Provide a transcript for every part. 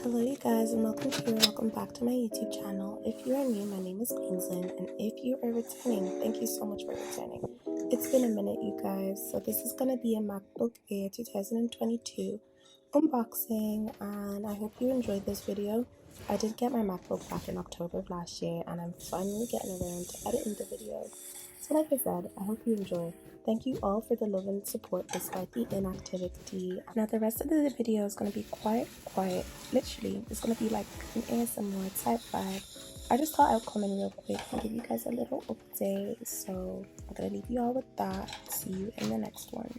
Hello you guys and welcome back to my YouTube channel. If you are new, my name is Queenslyn, and if you are returning, thank you so much for returning. It's been a minute you guys, so this is going to be a Macbook Air 2022 unboxing, and I hope you enjoyed this video. I did get my MacBook back in October of last year, and I'm finally getting around to editing the video. So like I said, I hope you enjoy. Thank you all for the love and support despite the inactivity. Now the rest of the video is going to be quite quiet. Literally, it's going to be like an ASMR type vibe. I just thought I'd come in real quick and give you guys a little update. So I'm going to leave you all with that. See you in the next one.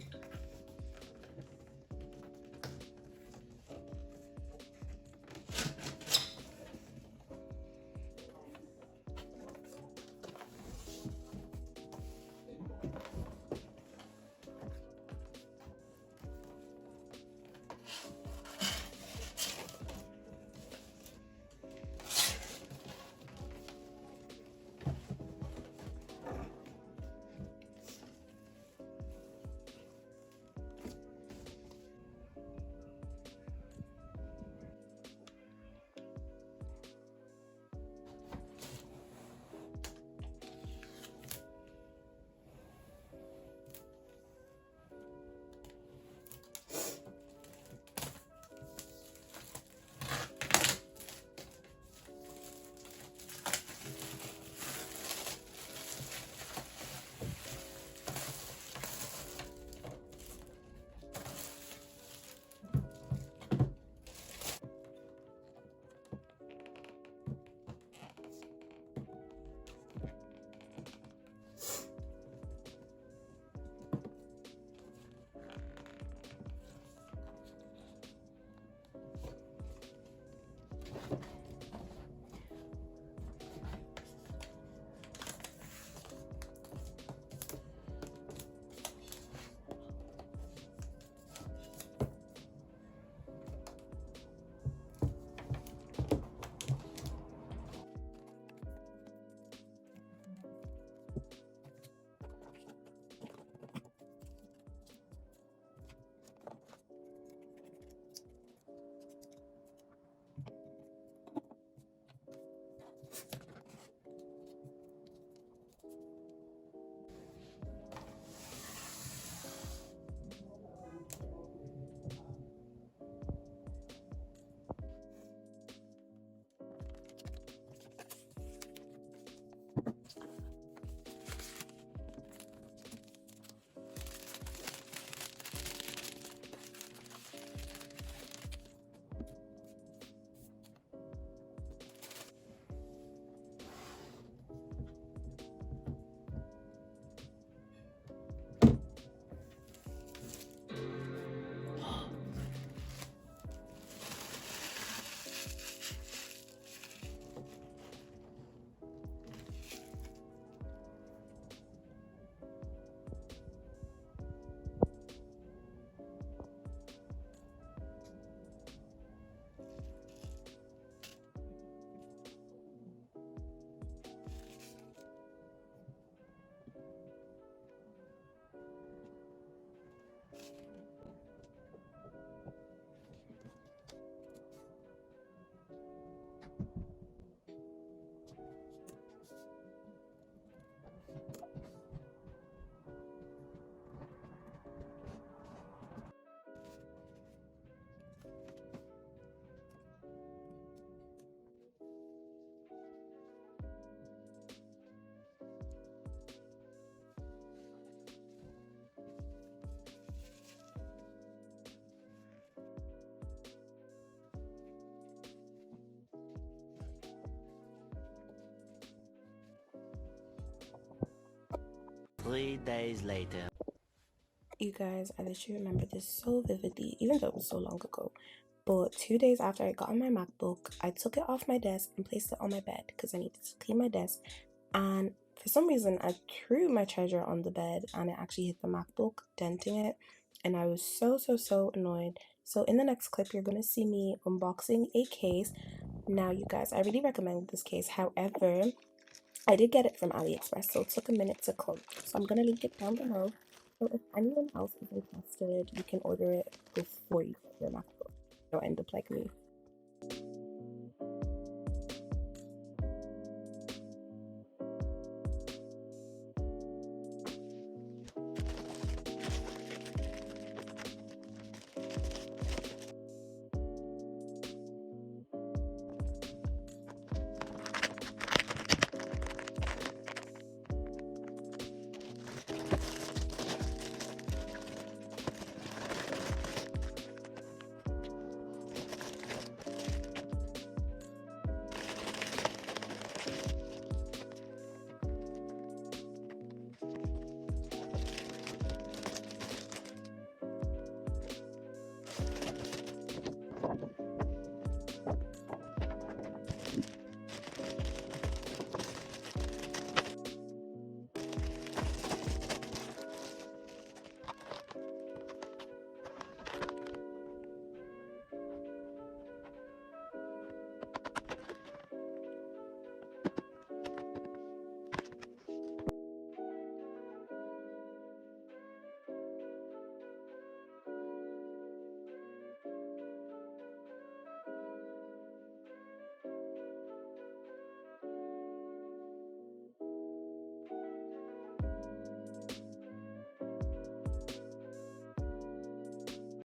Three days later. You guys, I literally remember this so vividly, even though it was so long ago. But 2 days after I got on my MacBook, I took it off my desk and placed it on my bed because I needed to clean my desk. And for some reason, I threw my charger on the bed and it actually hit the MacBook, denting it. And I was so annoyed. So in the next clip, you're going to see me unboxing a case. Now, you guys, I really recommend this case. However, I did get it from AliExpress, so it took a minute to come. So I'm going to link it down below. So if anyone else is interested, you can order it before you get your MacBook. You'll end up like me.